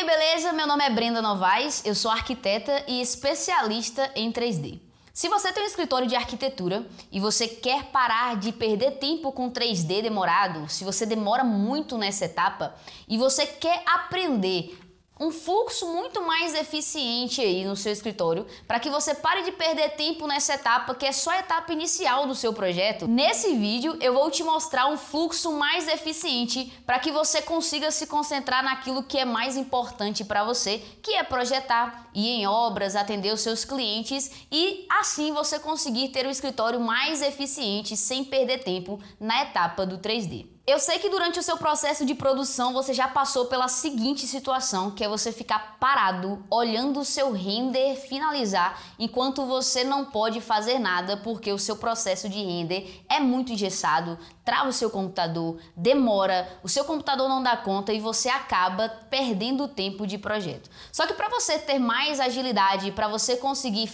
beleza? Meu nome é Brenda Novaes, eu sou arquiteta e especialista em 3D. Se você tem um escritório de arquitetura e você quer parar de perder tempo com 3D demorado, se você demora muito nessa etapa e você quer aprender um fluxo muito mais eficiente aí no seu escritório, para que você pare de perder tempo nessa etapa, que é só a etapa inicial do seu projeto. Nesse vídeo eu vou te mostrar um fluxo mais eficiente para que você consiga se concentrar naquilo que é mais importante para você, que é projetar, ir em obras, atender os seus clientes e assim você conseguir ter um escritório mais eficiente sem perder tempo na etapa do 3D. Eu sei que durante o seu processo de produção você já passou pela seguinte situação, que é você ficar parado, olhando o seu render finalizar, enquanto você não pode fazer nada porque o seu processo de render é muito engessado, trava o seu computador, demora, o seu computador não dá conta e você acaba perdendo tempo de projeto. Só que para você ter mais agilidade, para você conseguir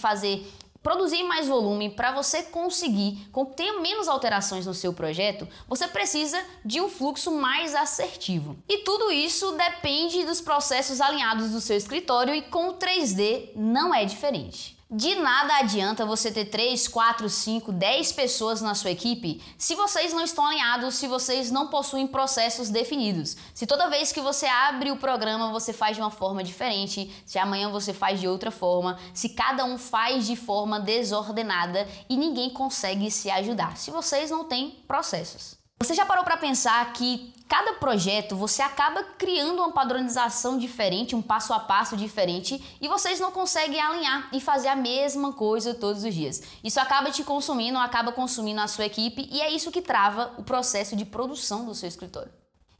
produzir mais volume, para você conseguir ter menos alterações no seu projeto, você precisa de um fluxo mais assertivo. E tudo isso depende dos processos alinhados do seu escritório e com o 3D não é diferente. De nada adianta você ter 3, 4, 5, 10 pessoas na sua equipe se vocês não estão alinhados, se vocês não possuem processos definidos. Se toda vez que você abre o programa você faz de uma forma diferente, se amanhã você faz de outra forma, se cada um faz de forma desordenada e ninguém consegue se ajudar, se vocês não têm processos. Você já parou para pensar que cada projeto você acaba criando uma padronização diferente, um passo a passo diferente e vocês não conseguem alinhar e fazer a mesma coisa todos os dias. Isso acaba te consumindo, acaba consumindo a sua equipe e é isso que trava o processo de produção do seu escritório.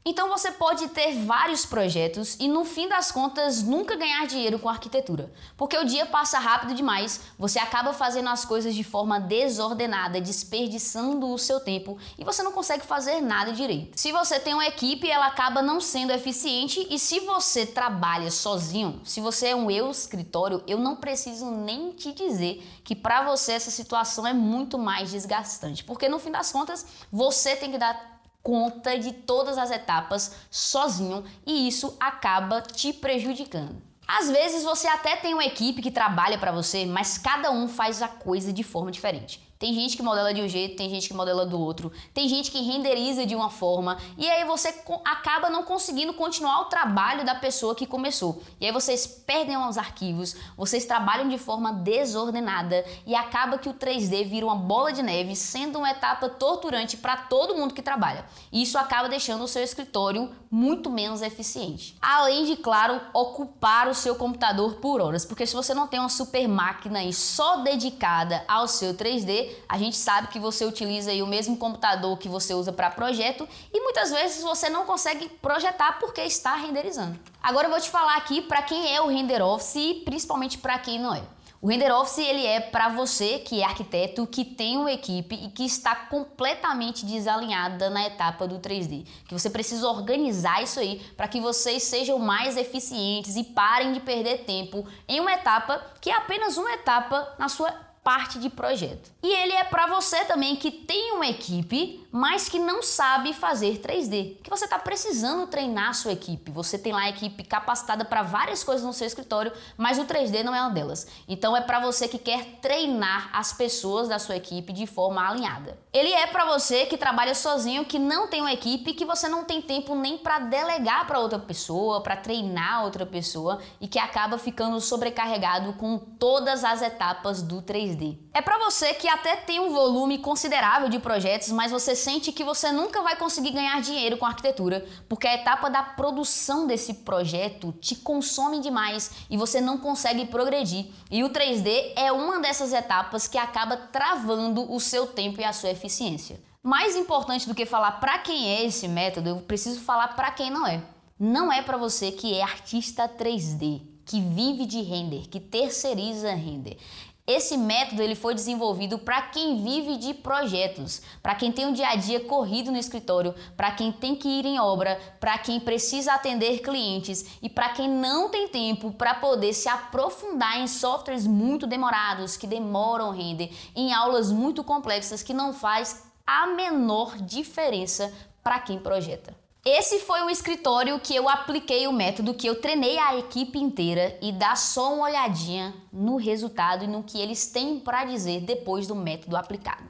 Então você pode ter vários projetos e no fim das contas nunca ganhar dinheiro com arquitetura, porque o dia passa rápido demais, você acaba fazendo as coisas de forma desordenada, desperdiçando o seu tempo e você não consegue fazer nada direito. Se você tem uma equipe, ela acaba não sendo eficiente e se você trabalha sozinho, se você é um escritório, eu não preciso nem te dizer que para você essa situação é muito mais desgastante, porque no fim das contas você tem que dar conta de todas as etapas sozinho e isso acaba te prejudicando. Às vezes você até tem uma equipe que trabalha para você, mas cada um faz a coisa de forma diferente. Tem gente que modela de um jeito, tem gente que modela do outro, tem gente que renderiza de uma forma e aí você acaba não conseguindo continuar o trabalho da pessoa que começou. E aí vocês perdem os arquivos, vocês trabalham de forma desordenada e acaba que o 3D vira uma bola de neve, sendo uma etapa torturante para todo mundo que trabalha. E isso acaba deixando o seu escritório muito menos eficiente. Além de, claro, ocupar o seu computador por horas, porque se você não tem uma super máquina aí só dedicada ao seu 3D, a gente sabe que você utiliza aí o mesmo computador que você usa para projeto e muitas vezes você não consegue projetar porque está renderizando. Agora eu vou te falar aqui para quem é o Render Office e principalmente para quem não é. O Render Office ele é para você que é arquiteto, que tem uma equipe e que está completamente desalinhada na etapa do 3D. Que você precisa organizar isso aí para que vocês sejam mais eficientes e parem de perder tempo em uma etapa que é apenas uma etapa na sua parte de projeto. E ele é para você também que tem uma equipe, mas que não sabe fazer 3D. Que você está precisando treinar a sua equipe. Você tem lá a equipe capacitada para várias coisas no seu escritório, mas o 3D não é uma delas. Então é para você que quer treinar as pessoas da sua equipe de forma alinhada. Ele é para você que trabalha sozinho, que não tem uma equipe, que você não tem tempo nem para delegar para outra pessoa, para treinar outra pessoa e que acaba ficando sobrecarregado com todas as etapas do 3D. É para você que até tem um volume considerável de projetos, mas você sente que você nunca vai conseguir ganhar dinheiro com a arquitetura, porque a etapa da produção desse projeto te consome demais e você não consegue progredir. E o 3D é uma dessas etapas que acaba travando o seu tempo e a sua eficiência. Mais importante do que falar para quem é esse método, eu preciso falar para quem não é. Não é para você que é artista 3D, que vive de render, que terceiriza render. Esse método ele foi desenvolvido para quem vive de projetos, para quem tem um dia a dia corrido no escritório, para quem tem que ir em obra, para quem precisa atender clientes e para quem não tem tempo para poder se aprofundar em softwares muito demorados, que demoram render, em aulas muito complexas que não faz a menor diferença para quem projeta. Esse foi um escritório que eu apliquei o método, que eu treinei a equipe inteira, e dá só uma olhadinha no resultado e no que eles têm para dizer depois do método aplicado.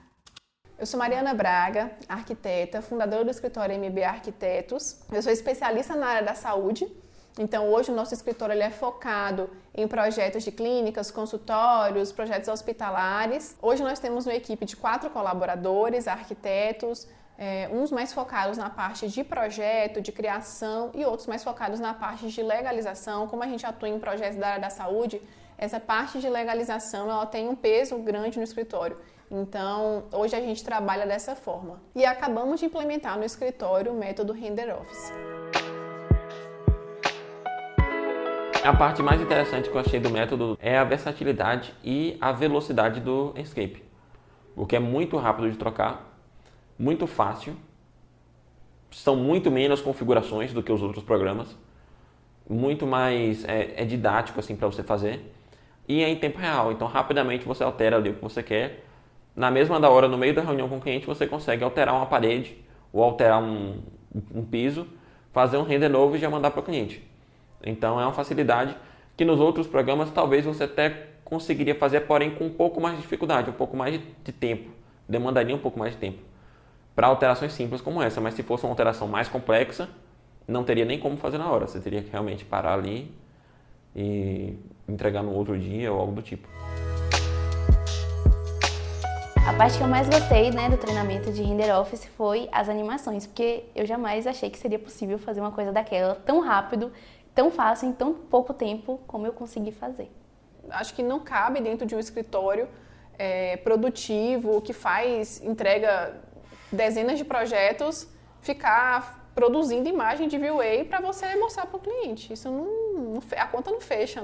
Eu sou Mariana Braga, arquiteta, fundadora do escritório MB Arquitetos. Eu sou especialista na área da saúde, então hoje o nosso escritório ele é focado em projetos de clínicas, consultórios, projetos hospitalares. Hoje nós temos uma equipe de 4 colaboradores, arquitetos, uns mais focados na parte de projeto, de criação e outros mais focados na parte de legalização. Como a gente atua em projetos da área da saúde, essa parte de legalização ela tem um peso grande no escritório. Então, hoje a gente trabalha dessa forma. E acabamos de implementar no escritório o método Render Office. A parte mais interessante que eu achei do método é a versatilidade e a velocidade do Enscape. O que é muito rápido de trocar, muito fácil, são muito menos configurações do que os outros programas, muito mais didático assim para você fazer e é em tempo real, então rapidamente você altera ali o que você quer, na mesma da hora, no meio da reunião com o cliente, você consegue alterar uma parede ou alterar um piso, fazer um render novo e já mandar para o cliente. Então é uma facilidade que nos outros programas talvez você até conseguiria fazer, porém com um pouco mais de dificuldade, um pouco mais de tempo, demandaria um pouco mais de tempo para alterações simples como essa, mas se fosse uma alteração mais complexa, não teria nem como fazer na hora, você teria que realmente parar ali e entregar no outro dia ou algo do tipo. A parte que eu mais gostei, do treinamento de Render Office foi as animações, porque eu jamais achei que seria possível fazer uma coisa daquela tão rápido, tão fácil, em tão pouco tempo como eu consegui fazer. Acho que não cabe dentro de um escritório produtivo, que entrega dezenas de projetos, ficar produzindo imagem de VA para você mostrar para o cliente. Isso a conta não fecha,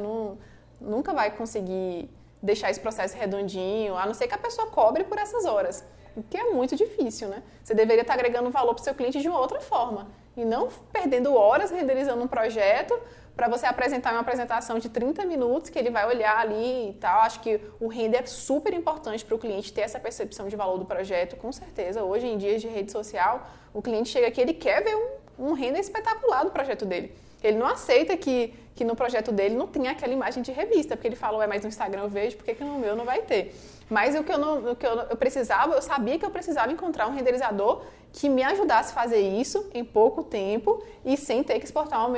nunca vai conseguir deixar esse processo redondinho, a não ser que a pessoa cobre por essas horas, o que é muito difícil, né? Você deveria estar agregando valor para o seu cliente de uma outra forma e não perdendo horas renderizando um projeto para você apresentar uma apresentação de 30 minutos que ele vai olhar ali e tal. Acho que o render é super importante para o cliente ter essa percepção de valor do projeto, com certeza. Hoje, em dias de rede social, o cliente chega aqui, ele quer ver um render espetacular do projeto dele. Ele não aceita que no projeto dele não tenha aquela imagem de revista, porque ele fala, mas no Instagram eu vejo, por que no meu não vai ter? Mas o que eu precisava, eu sabia que eu precisava encontrar um renderizador que me ajudasse a fazer isso em pouco tempo e sem ter que exportar o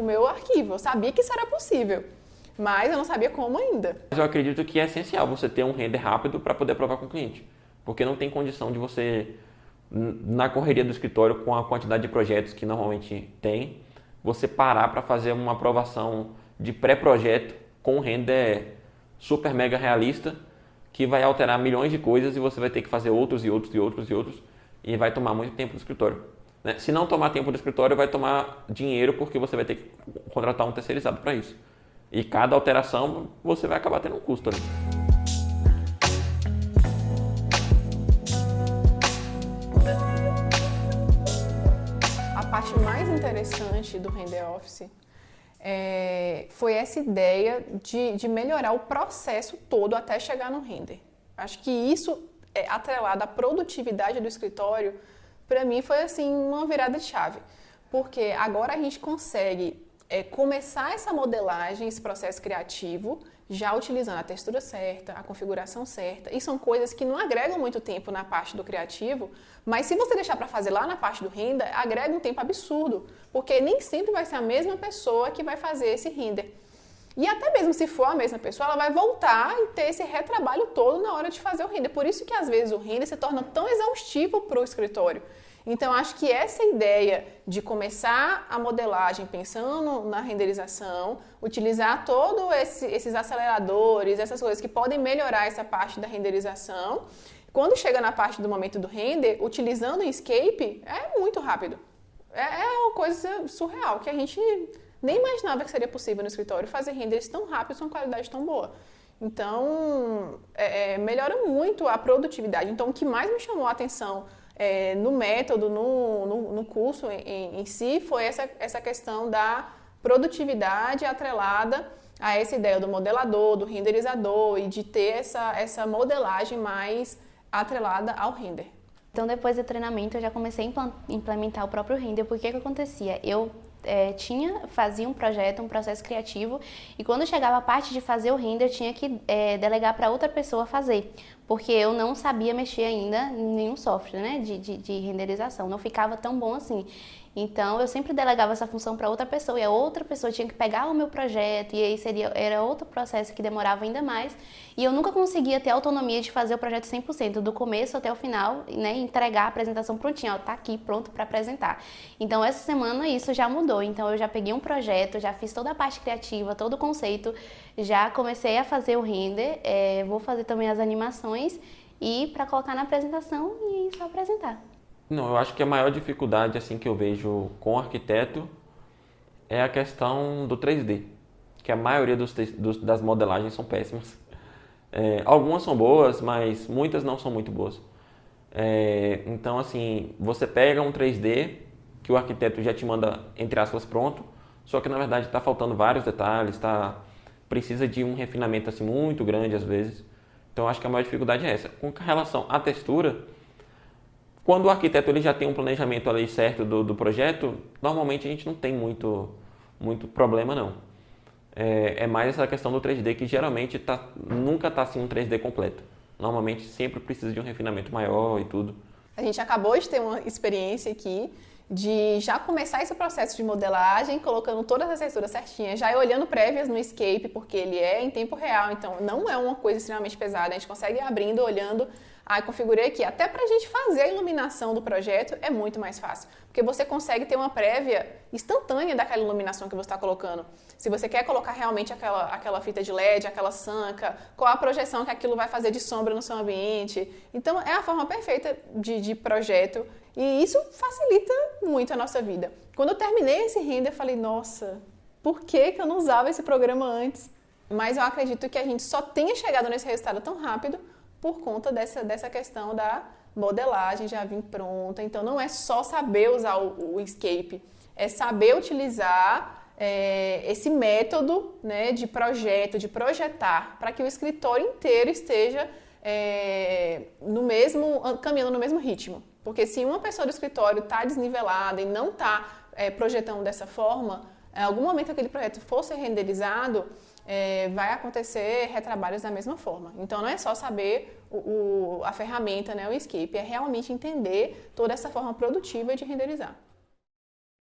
meu arquivo. Eu sabia que isso era possível, mas eu não sabia como ainda. Mas eu acredito que é essencial você ter um render rápido para poder aprovar com o cliente, porque não tem condição de você, na correria do escritório, com a quantidade de projetos que normalmente tem, você parar para fazer uma aprovação de pré-projeto com um render super mega realista, que vai alterar milhões de coisas e você vai ter que fazer outros e outros e outros e outros e vai tomar muito tempo do escritório. Né? Se não tomar tempo do escritório, vai tomar dinheiro porque você vai ter que contratar um terceirizado para isso. E cada alteração você vai acabar tendo um custo ali. A parte mais interessante do Render Office foi essa ideia de melhorar o processo todo até chegar no render. Acho que isso, atrelado à produtividade do escritório, para mim foi assim uma virada de chave. Porque agora a gente consegue começar essa modelagem, esse processo criativo, já utilizando a textura certa, a configuração certa. E são coisas que não agregam muito tempo na parte do criativo, mas se você deixar para fazer lá na parte do render, agrega um tempo absurdo, porque nem sempre vai ser a mesma pessoa que vai fazer esse render. E até mesmo se for a mesma pessoa, ela vai voltar e ter esse retrabalho todo na hora de fazer o render. Por isso que às vezes o render se torna tão exaustivo para o escritório. Então, acho que essa ideia de começar a modelagem pensando na renderização, utilizar todos esses aceleradores, essas coisas que podem melhorar essa parte da renderização, quando chega na parte do momento do render, utilizando o Enscape, é muito rápido. É uma coisa surreal, que a gente nem imaginava que seria possível no escritório fazer renders tão rápidos com qualidade tão boa. Então, melhora muito a produtividade. Então, o que mais me chamou a atenção no método, no curso em si, foi essa questão da produtividade atrelada a essa ideia do modelador, do renderizador e de ter essa modelagem mais atrelada ao render. Então, depois do treinamento, eu já comecei a implementar o próprio render. Porque que acontecia? Eu fazia um projeto, um processo criativo, e quando chegava a parte de fazer o render, eu tinha que delegar para outra pessoa fazer, porque eu não sabia mexer ainda em nenhum software, né, de renderização, não ficava tão bom assim. Então, eu sempre delegava essa função para outra pessoa, e a outra pessoa tinha que pegar o meu projeto, e aí era outro processo que demorava ainda mais, e eu nunca conseguia ter autonomia de fazer o projeto 100%, do começo até o final, né, entregar a apresentação prontinha, ó, tá aqui, pronto para apresentar. Então, essa semana isso já mudou, então eu já peguei um projeto, já fiz toda a parte criativa, todo o conceito, já comecei a fazer o render, vou fazer também as animações, e para colocar na apresentação e só apresentar. Não, eu acho que a maior dificuldade assim que eu vejo com o arquiteto é a questão do 3D, que a maioria das modelagens são péssimas. Algumas são boas, mas muitas não são muito boas. Então, assim, você pega um 3D que o arquiteto já te manda, entre aspas, pronto, só que na verdade está faltando vários detalhes, precisa de um refinamento assim, muito grande às vezes. Então, eu acho que a maior dificuldade é essa. Com relação à textura, quando o arquiteto ele já tem um planejamento ali certo do projeto, normalmente a gente não tem muito problema, não. É mais essa questão do 3D, que geralmente nunca está assim um 3D completo. Normalmente sempre precisa de um refinamento maior e tudo. A gente acabou de ter uma experiência aqui de já começar esse processo de modelagem, colocando todas as texturas certinhas, já olhando prévias no Escape, porque ele é em tempo real, então não é uma coisa extremamente pesada, a gente consegue ir abrindo, olhando. Configurei aqui. Até para a gente fazer a iluminação do projeto é muito mais fácil, porque você consegue ter uma prévia instantânea daquela iluminação que você está colocando. Se você quer colocar realmente aquela fita de LED, aquela sanca, qual a projeção que aquilo vai fazer de sombra no seu ambiente. Então, é a forma perfeita de projeto e isso facilita muito a nossa vida. Quando eu terminei esse render, eu falei, nossa, por que eu não usava esse programa antes? Mas eu acredito que a gente só tenha chegado nesse resultado tão rápido por conta dessa questão da modelagem já vir pronta. Então, não é só saber usar o Escape, é saber utilizar esse método, né, de projeto, de projetar, para que o escritório inteiro esteja caminhando no mesmo ritmo. Porque se uma pessoa do escritório está desnivelada e não está projetando dessa forma, em algum momento aquele projeto for ser renderizado, vai acontecer retrabalhos da mesma forma. Então, não é só saber a ferramenta, né, o Escape, é realmente entender toda essa forma produtiva de renderizar.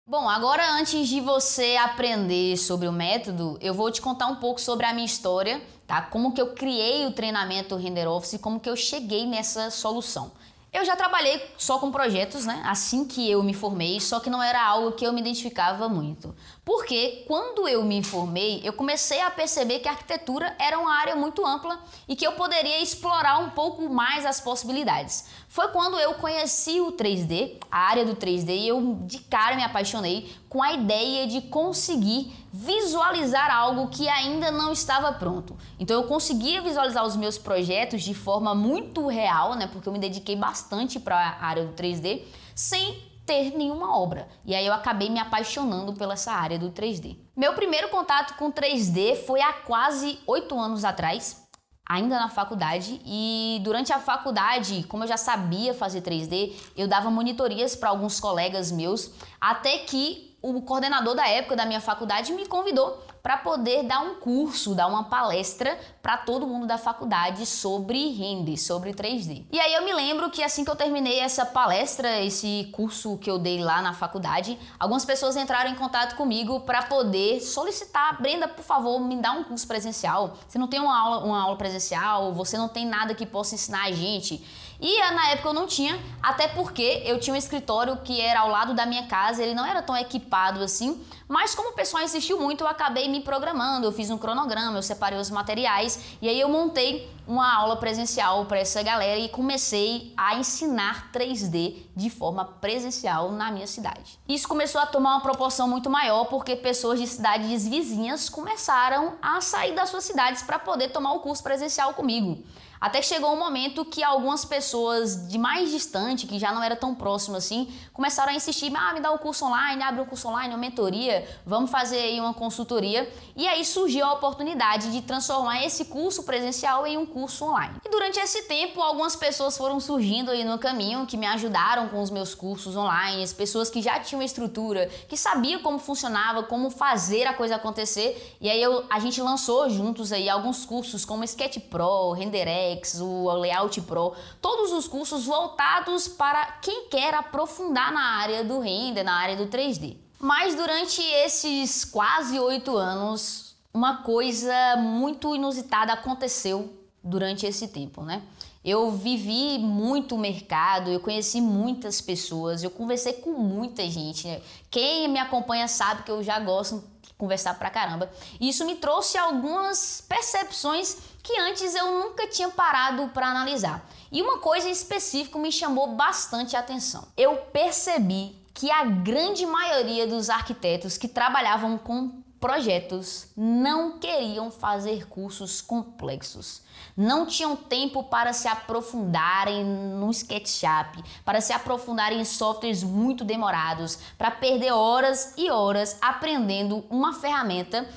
Bom, agora antes de você aprender sobre o método, eu vou te contar um pouco sobre a minha história, tá? Como que eu criei o treinamento Render Office e como que eu cheguei nessa solução. Eu já trabalhei só com projetos, né? Assim que eu me formei, só que não era algo que eu me identificava muito. Porque quando eu me formei, eu comecei a perceber que a arquitetura era uma área muito ampla e que eu poderia explorar um pouco mais as possibilidades. Foi quando eu conheci o 3D, a área do 3D, e eu de cara me apaixonei com a ideia de conseguir visualizar algo que ainda não estava pronto. Então eu conseguia visualizar os meus projetos de forma muito real, né? Porque eu me dediquei bastante para a área do 3D, sem ter nenhuma obra. E aí eu acabei me apaixonando pela essa área do 3D. Meu primeiro contato com 3D foi há quase 8 anos atrás, ainda na faculdade, e durante a faculdade, como eu já sabia fazer 3D, eu dava monitorias para alguns colegas meus, até que o coordenador da época da minha faculdade me convidou para poder dar um curso, dar uma palestra para todo mundo da faculdade sobre render, sobre 3D. E aí eu me lembro que assim que eu terminei essa palestra, esse curso que eu dei lá na faculdade, algumas pessoas entraram em contato comigo para poder solicitar: Brenda, por favor, me dá um curso presencial. Você não tem uma aula presencial, você não tem nada que possa ensinar a gente. E na época eu não tinha, até porque eu tinha um escritório que era ao lado da minha casa, ele não era tão equipado assim, mas como o pessoal insistiu muito, eu acabei me programando, eu fiz um cronograma, eu separei os materiais e aí eu montei uma aula presencial para essa galera e comecei a ensinar 3D de forma presencial na minha cidade. Isso começou a tomar uma proporção muito maior porque pessoas de cidades vizinhas começaram a sair das suas cidades para poder tomar o curso presencial comigo. Até que chegou um momento que algumas pessoas de mais distante, que já não era tão próximo assim, começaram a insistir, me dá um curso online, abre um curso online, uma mentoria, vamos fazer aí uma consultoria. E aí surgiu a oportunidade de transformar esse curso presencial em um curso online. E durante esse tempo, algumas pessoas foram surgindo aí no caminho que me ajudaram com os meus cursos online, as pessoas que já tinham estrutura, que sabiam como funcionava, como fazer a coisa acontecer. E aí a gente lançou juntos aí alguns cursos como Sketch Pro, RenderX, o Layout Pro, todos os cursos voltados para quem quer aprofundar na área do render, na área do 3D. Mas durante esses quase 8 anos, uma coisa muito inusitada aconteceu durante esse tempo, né? Eu vivi muito o mercado, eu conheci muitas pessoas, eu conversei com muita gente, né? Quem me acompanha sabe que eu já gosto de conversar pra caramba. E isso me trouxe algumas percepções que antes eu nunca tinha parado para analisar. E uma coisa em específico me chamou bastante a atenção. Eu percebi que a grande maioria dos arquitetos que trabalhavam com projetos não queriam fazer cursos complexos. Não tinham tempo para se aprofundarem no SketchUp, para se aprofundarem em softwares muito demorados, para perder horas e horas aprendendo uma ferramenta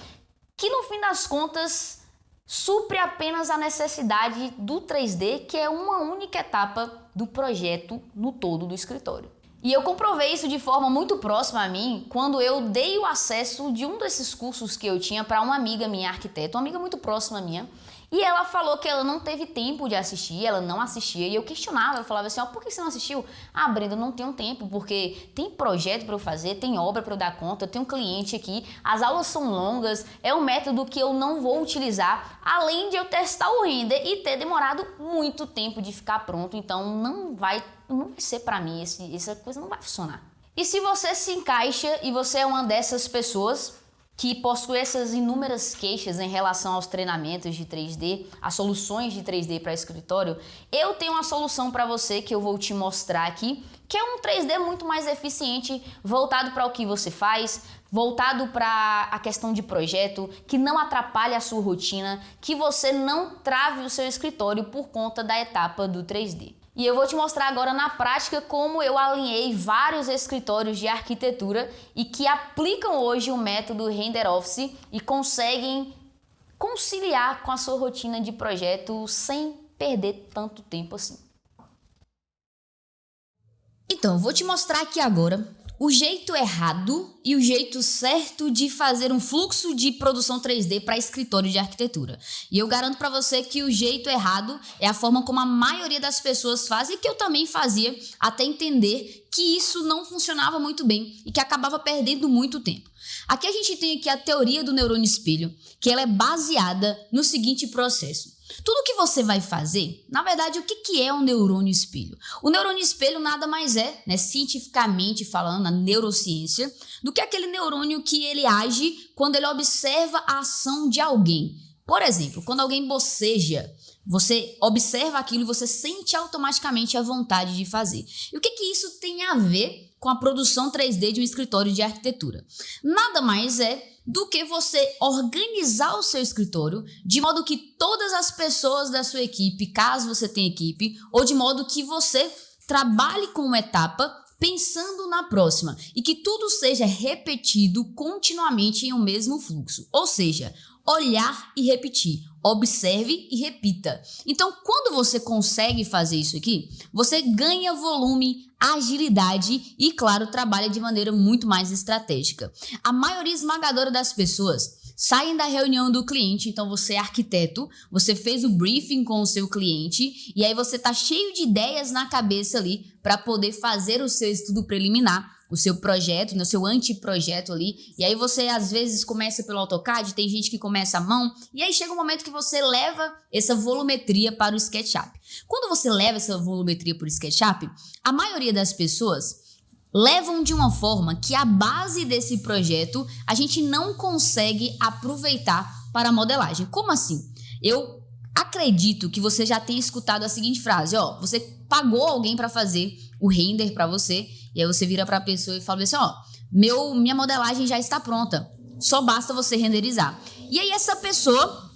que no fim das contas supre apenas a necessidade do 3D, que é uma única etapa do projeto no todo do escritório. E eu comprovei isso de forma muito próxima a mim quando eu dei o acesso de um desses cursos que eu tinha para uma amiga minha, arquiteta, uma amiga muito próxima minha, e ela falou que ela não teve tempo de assistir, ela não assistia, e eu questionava, eu falava assim, por que você não assistiu? Brenda, eu não tenho tempo, porque tem projeto para eu fazer, tem obra para eu dar conta, eu tenho um cliente aqui, as aulas são longas, é um método que eu não vou utilizar, além de eu testar o render e ter demorado muito tempo de ficar pronto, então não vai ser para mim, essa coisa não vai funcionar. E se você se encaixa e você é uma dessas pessoas que possui essas inúmeras queixas em relação aos treinamentos de 3D, as soluções de 3D para escritório, eu tenho uma solução para você que eu vou te mostrar aqui, que é um 3D muito mais eficiente, voltado para o que você faz, voltado para a questão de projeto, que não atrapalhe a sua rotina, que você não trave o seu escritório por conta da etapa do 3D. E eu vou te mostrar agora na prática como eu alinhei vários escritórios de arquitetura e que aplicam hoje o método Render Office e conseguem conciliar com a sua rotina de projeto sem perder tanto tempo assim. Então, eu vou te mostrar aqui agora o jeito errado e o jeito certo de fazer um fluxo de produção 3D para escritório de arquitetura. E eu garanto para você que o jeito errado é a forma como a maioria das pessoas faz e que eu também fazia até entender que isso não funcionava muito bem e que acabava perdendo muito tempo. Aqui a gente tem aqui a teoria do neurônio espelho, que ela é baseada no seguinte processo. Tudo que você vai fazer, na verdade, o que é um neurônio espelho? O neurônio espelho nada mais é, cientificamente falando, na neurociência, do que aquele neurônio que ele age quando ele observa a ação de alguém. Por exemplo, quando alguém boceja, você observa aquilo e você sente automaticamente a vontade de fazer. E o que isso tem a ver com a produção 3D de um escritório de arquitetura? Nada mais é do que você organizar o seu escritório de modo que todas as pessoas da sua equipe, caso você tenha equipe, ou de modo que você trabalhe com uma etapa pensando na próxima e que tudo seja repetido continuamente em um mesmo fluxo. Ou seja, olhar e repetir. Observe e repita. Então, quando você consegue fazer isso aqui, você ganha volume, agilidade e, claro, trabalha de maneira muito mais estratégica. A maioria esmagadora das pessoas saem da reunião do cliente, então você é arquiteto, você fez o briefing com o seu cliente e aí você tá cheio de ideias na cabeça ali para poder fazer o seu estudo preliminar, o seu projeto, o seu anteprojeto ali, e aí você às vezes começa pelo AutoCAD, tem gente que começa à mão, e aí chega um momento que você leva essa volumetria para o SketchUp. Quando você leva essa volumetria para o SketchUp, a maioria das pessoas levam de uma forma que a base desse projeto a gente não consegue aproveitar para a modelagem. Como assim? Eu acredito que você já tenha escutado a seguinte frase, você pagou alguém para fazer o render para você, e aí você vira para a pessoa e fala assim, minha modelagem já está pronta, só basta você renderizar. E aí essa pessoa,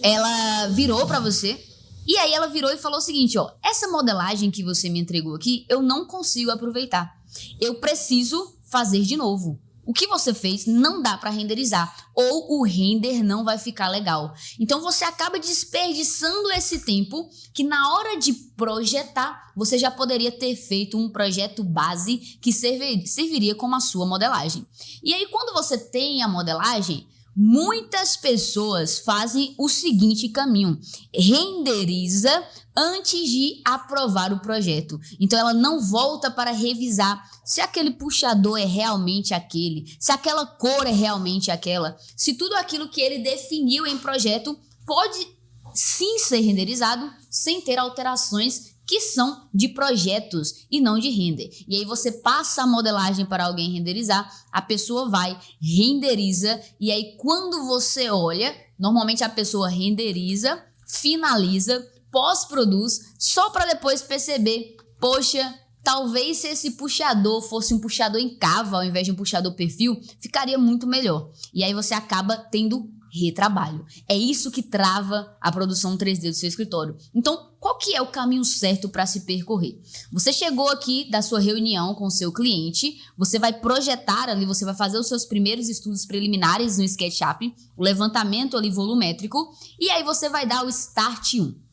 ela virou para você E aí ela virou e falou o seguinte, ó, essa modelagem que você me entregou aqui, eu não consigo aproveitar. Eu preciso fazer de novo. O que você fez não dá para renderizar, ou o render não vai ficar legal. Então você acaba desperdiçando esse tempo que na hora de projetar, você já poderia ter feito um projeto base que serviria como a sua modelagem. E aí quando você tem a modelagem, muitas pessoas fazem o seguinte caminho, renderiza antes de aprovar o projeto. Então ela não volta para revisar se aquele puxador é realmente aquele, se aquela cor é realmente aquela, se tudo aquilo que ele definiu em projeto pode sim ser renderizado sem ter alterações que são de projetos e não de render. E aí você passa a modelagem para alguém renderizar, a pessoa vai, renderiza, e aí quando você olha, normalmente a pessoa renderiza, finaliza, pós-produz, só para depois perceber, poxa, talvez se esse puxador fosse um puxador em cava ao invés de um puxador perfil, ficaria muito melhor. E aí você acaba tendo retrabalho. É isso que trava a produção 3D do seu escritório. Então, qual que é o caminho certo para se percorrer? Você chegou aqui da sua reunião com o seu cliente, você vai projetar ali, você vai fazer os seus primeiros estudos preliminares no SketchUp, o levantamento ali volumétrico, e aí você vai dar o Start 1.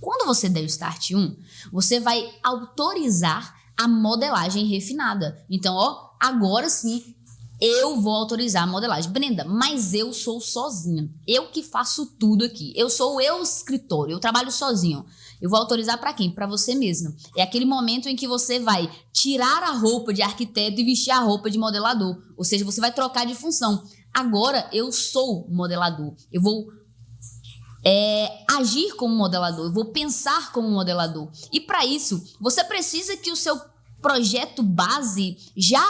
Quando você der o Start 1, você vai autorizar a modelagem refinada. Então, ó, agora sim, eu vou autorizar a modelagem. Brenda, mas eu sou sozinha. Eu que faço tudo aqui. Eu sou eu escritório, eu trabalho sozinho. Eu vou autorizar para quem? Para você mesma. É aquele momento em que você vai tirar a roupa de arquiteto e vestir a roupa de modelador. Ou seja, você vai trocar de função. Agora eu sou modelador. Eu vou agir como modelador. Eu vou pensar como modelador. E para isso, você precisa que o seu projeto base já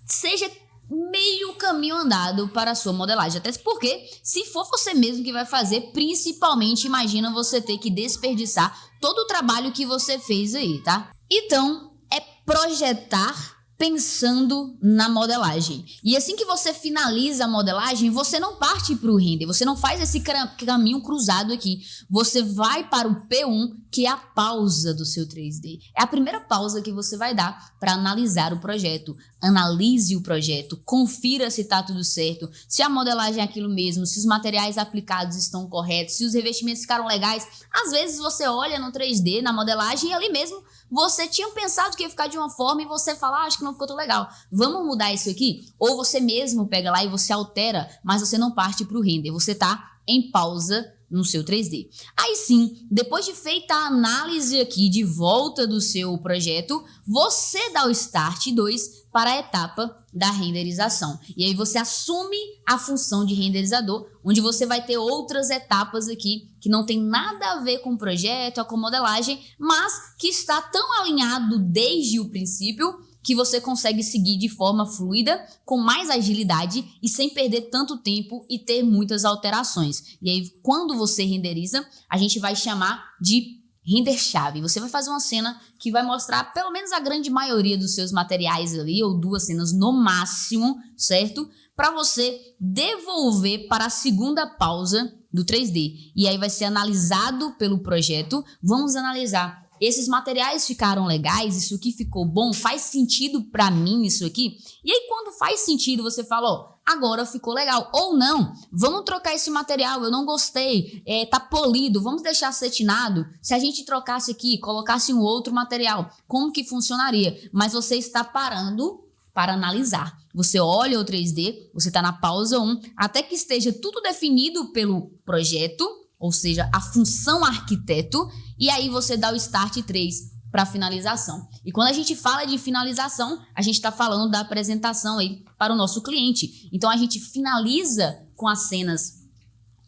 seja meio caminho andado para a sua modelagem. Até porque, se for você mesmo que vai fazer, principalmente, imagina você ter que desperdiçar todo o trabalho que você fez aí, tá? Então, é projetar pensando na modelagem. E assim que você finaliza a modelagem, você não parte para o render, você não faz esse caminho cruzado aqui. Você vai para o P1, que é a pausa do seu 3D. É a primeira pausa que você vai dar para analisar o projeto. Analise o projeto, confira se está tudo certo, se a modelagem é aquilo mesmo, se os materiais aplicados estão corretos, se os revestimentos ficaram legais. Às vezes você olha no 3D, na modelagem, e ali mesmo você tinha pensado que ia ficar de uma forma e você fala, acho que não ficou tão legal, vamos mudar isso aqui? Ou você mesmo pega lá e você altera, mas você não parte para o render, você está em pausa no seu 3D. Aí sim, depois de feita a análise aqui de volta do seu projeto, você dá o Start 2 para a etapa da renderização. E aí você assume a função de renderizador, onde você vai ter outras etapas aqui que não tem nada a ver com o projeto, com modelagem, mas que está tão alinhado desde o princípio que você consegue seguir de forma fluida, com mais agilidade e sem perder tanto tempo e ter muitas alterações. E aí, quando você renderiza, a gente vai chamar de render-chave. Você vai fazer uma cena que vai mostrar pelo menos a grande maioria dos seus materiais ali, ou 2 cenas no máximo, certo? Para você devolver para a segunda pausa do 3D. E aí vai ser analisado pelo projeto. Vamos analisar. Esses materiais ficaram legais, isso aqui ficou bom, faz sentido pra mim isso aqui? E aí quando faz sentido você fala, ó, agora ficou legal. Ou não, vamos trocar esse material, eu não gostei, tá polido, vamos deixar acetinado. Se a gente trocasse aqui, colocasse um outro material, como que funcionaria? Mas você está parando para analisar. Você olha o 3D, você está na pausa 1, até que esteja tudo definido pelo projeto, ou seja, a função arquiteto, e aí você dá o Start 3 para finalização. E quando a gente fala de finalização, a gente está falando da apresentação aí para o nosso cliente. Então a gente finaliza com as cenas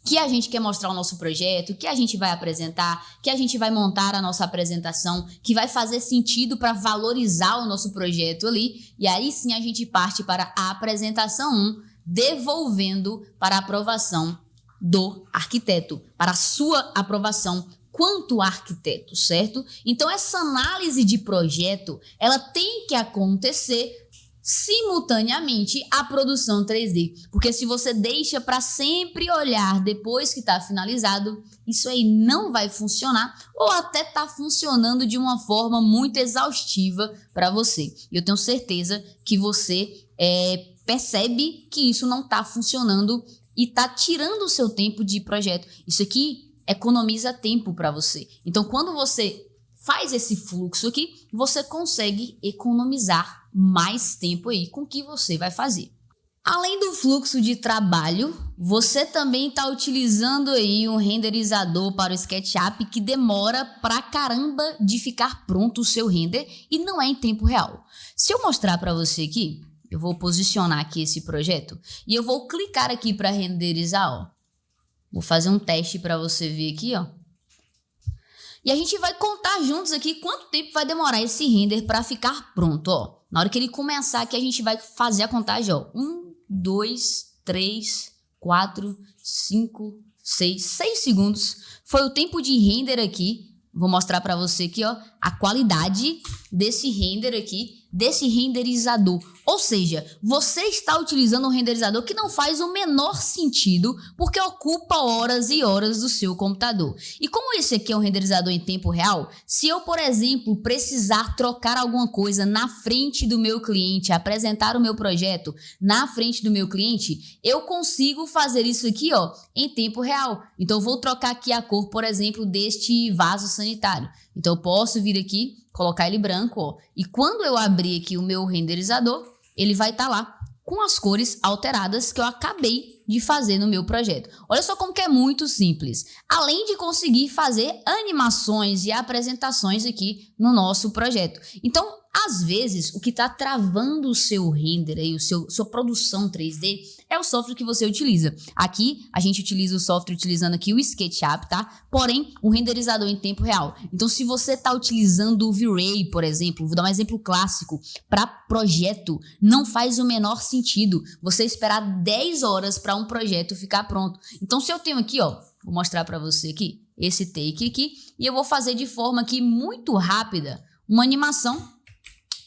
que a gente quer mostrar o nosso projeto, que a gente vai apresentar, que a gente vai montar a nossa apresentação, que vai fazer sentido para valorizar o nosso projeto ali. E aí sim a gente parte para a apresentação 1, devolvendo para a aprovação do arquiteto, para a sua aprovação quanto arquiteto, certo? Então essa análise de projeto, ela tem que acontecer simultaneamente a produção 3D. Porque se você deixa para sempre olhar depois que está finalizado, isso aí não vai funcionar ou até está funcionando de uma forma muito exaustiva para você. E eu tenho certeza que você percebe que isso não está funcionando e está tirando o seu tempo de projeto. Isso aqui economiza tempo para você. Então, quando você faz esse fluxo aqui, você consegue economizar mais tempo aí com o que você vai fazer. Além do fluxo de trabalho, você também está utilizando aí um renderizador para o SketchUp que demora pra caramba de ficar pronto o seu render e não é em tempo real. Se eu mostrar para você aqui, eu vou posicionar aqui esse projeto e eu vou clicar aqui para renderizar, ó. Vou fazer um teste para você ver aqui, ó. E a gente vai contar juntos aqui quanto tempo vai demorar esse render para ficar pronto, ó. Na hora que ele começar aqui, a gente vai fazer a contagem, ó. 1, 2, 3, 4, 5, 6 segundos. Foi o tempo de render aqui. Vou mostrar para você aqui, ó, a qualidade desse render aqui, desse renderizador. Ou seja, você está utilizando um renderizador que não faz o menor sentido porque ocupa horas e horas do seu computador. E como esse aqui é um renderizador em tempo real, se eu, por exemplo, precisar trocar alguma coisa na frente do meu cliente, apresentar o meu projeto na frente do meu cliente, eu consigo fazer isso aqui, ó, em tempo real. Então, eu vou trocar aqui a cor, por exemplo, deste vaso sanitário. Então, eu posso vir aqui, colocar ele branco, ó, e quando eu abrir aqui o meu renderizador, ele vai estar lá com as cores alteradas que eu acabei de fazer no meu projeto. Olha só como que é muito simples. Além de conseguir fazer animações e apresentações aqui no nosso projeto. Então, às vezes, o que está travando o seu render aí, sua produção 3D, é o software que você utiliza. Aqui, a gente utiliza o software utilizando aqui o SketchUp, tá? Porém, o renderizador em tempo real. Então, se você está utilizando o V-Ray, por exemplo, vou dar um exemplo clássico, para projeto, não faz o menor sentido você esperar 10 horas para um projeto ficar pronto. Então, se eu tenho aqui, ó, vou mostrar para você aqui, esse take aqui, e eu vou fazer de forma aqui muito rápida uma animação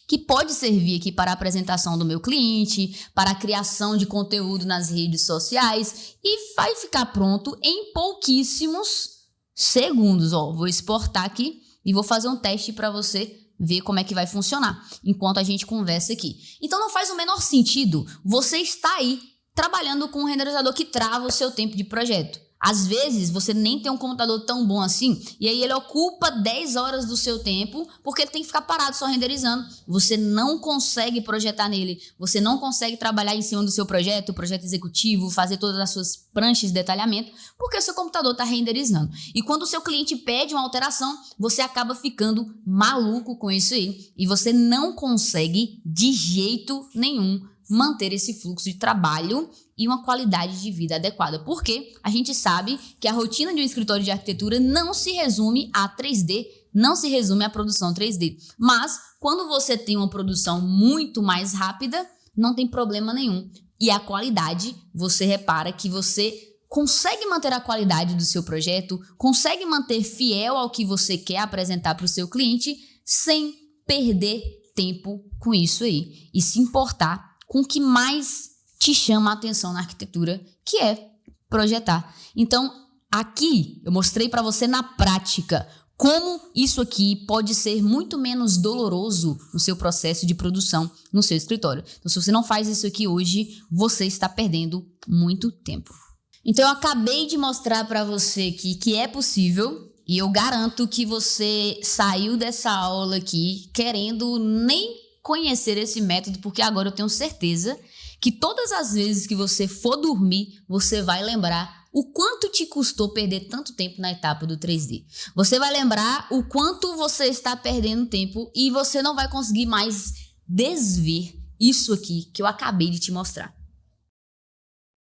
que pode servir aqui para a apresentação do meu cliente, para a criação de conteúdo nas redes sociais e vai ficar pronto em pouquíssimos segundos. Ó, vou exportar aqui e vou fazer um teste para você ver como é que vai funcionar enquanto a gente conversa aqui. Então não faz o menor sentido você estar aí trabalhando com um renderizador que trava o seu tempo de projeto. Às vezes, você nem tem um computador tão bom assim, e aí ele ocupa 10 horas do seu tempo, porque ele tem que ficar parado só renderizando. Você não consegue projetar nele, você não consegue trabalhar em cima do seu projeto, projeto executivo, fazer todas as suas pranchas de detalhamento, porque o seu computador está renderizando. E quando o seu cliente pede uma alteração, você acaba ficando maluco com isso aí, e você não consegue, de jeito nenhum, manter esse fluxo de trabalho e uma qualidade de vida adequada. Porque a gente sabe que a rotina de um escritório de arquitetura não se resume a 3D, não se resume à produção 3D. Mas, quando você tem uma produção muito mais rápida, não tem problema nenhum. E a qualidade, você repara que você consegue manter a qualidade do seu projeto, consegue manter fiel ao que você quer apresentar para o seu cliente, sem perder tempo com isso aí. E se importar com o que mais te chama a atenção na arquitetura, que é projetar. Então, aqui eu mostrei para você na prática como isso aqui pode ser muito menos doloroso no seu processo de produção no seu escritório. Então, se você não faz isso aqui hoje, você está perdendo muito tempo. Então, eu acabei de mostrar para você aqui que é possível. E eu garanto que você saiu dessa aula aqui querendo nem conhecer esse método, porque agora eu tenho certeza que todas as vezes que você for dormir, você vai lembrar o quanto te custou perder tanto tempo na etapa do 3D. Você vai lembrar o quanto você está perdendo tempo e você não vai conseguir mais desver isso aqui que eu acabei de te mostrar.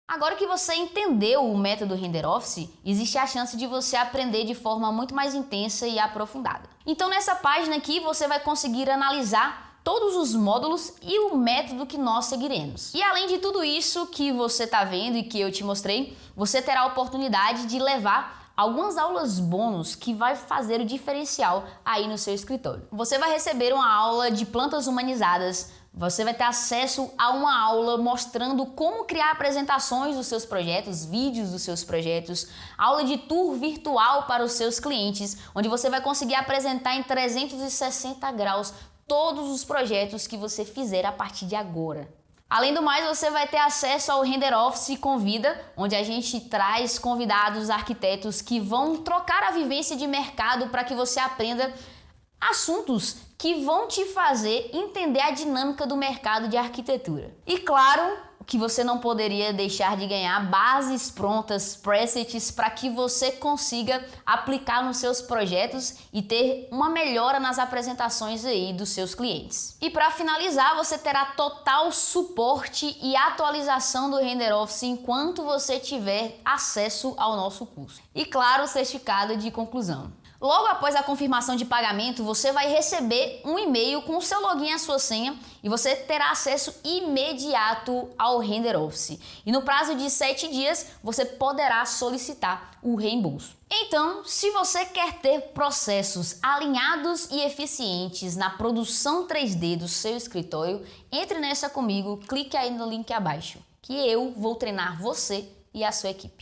Agora que você entendeu o método Render Office, existe a chance de você aprender de forma muito mais intensa e aprofundada. Então nessa página aqui você vai conseguir analisar todos os módulos e o método que nós seguiremos. E além de tudo isso que você está vendo e que eu te mostrei, você terá a oportunidade de levar algumas aulas bônus que vai fazer o diferencial aí no seu escritório. Você vai receber uma aula de plantas humanizadas, Você vai ter acesso a uma aula mostrando como criar apresentações dos seus projetos, vídeos dos seus projetos, aula de tour virtual para os seus clientes, onde você vai conseguir apresentar em 360 graus todos os projetos que você fizer a partir de agora. Além do mais, você vai ter acesso ao Render Office Convida, onde a gente traz convidados arquitetos que vão trocar a vivência de mercado para que você aprenda assuntos que vão te fazer entender a dinâmica do mercado de arquitetura. E claro, que você não poderia deixar de ganhar bases prontas, presets, para que você consiga aplicar nos seus projetos e ter uma melhora nas apresentações aí dos seus clientes. E para finalizar, você terá total suporte e atualização do Render Office enquanto você tiver acesso ao nosso curso. E claro, o certificado de conclusão. Logo após a confirmação de pagamento, você vai receber um e-mail com o seu login e a sua senha e você terá acesso imediato ao Render Office. E no prazo de 7 dias, você poderá solicitar o reembolso. Então, se você quer ter processos alinhados e eficientes na produção 3D do seu escritório, entre nessa comigo, clique aí no link abaixo, que eu vou treinar você e a sua equipe.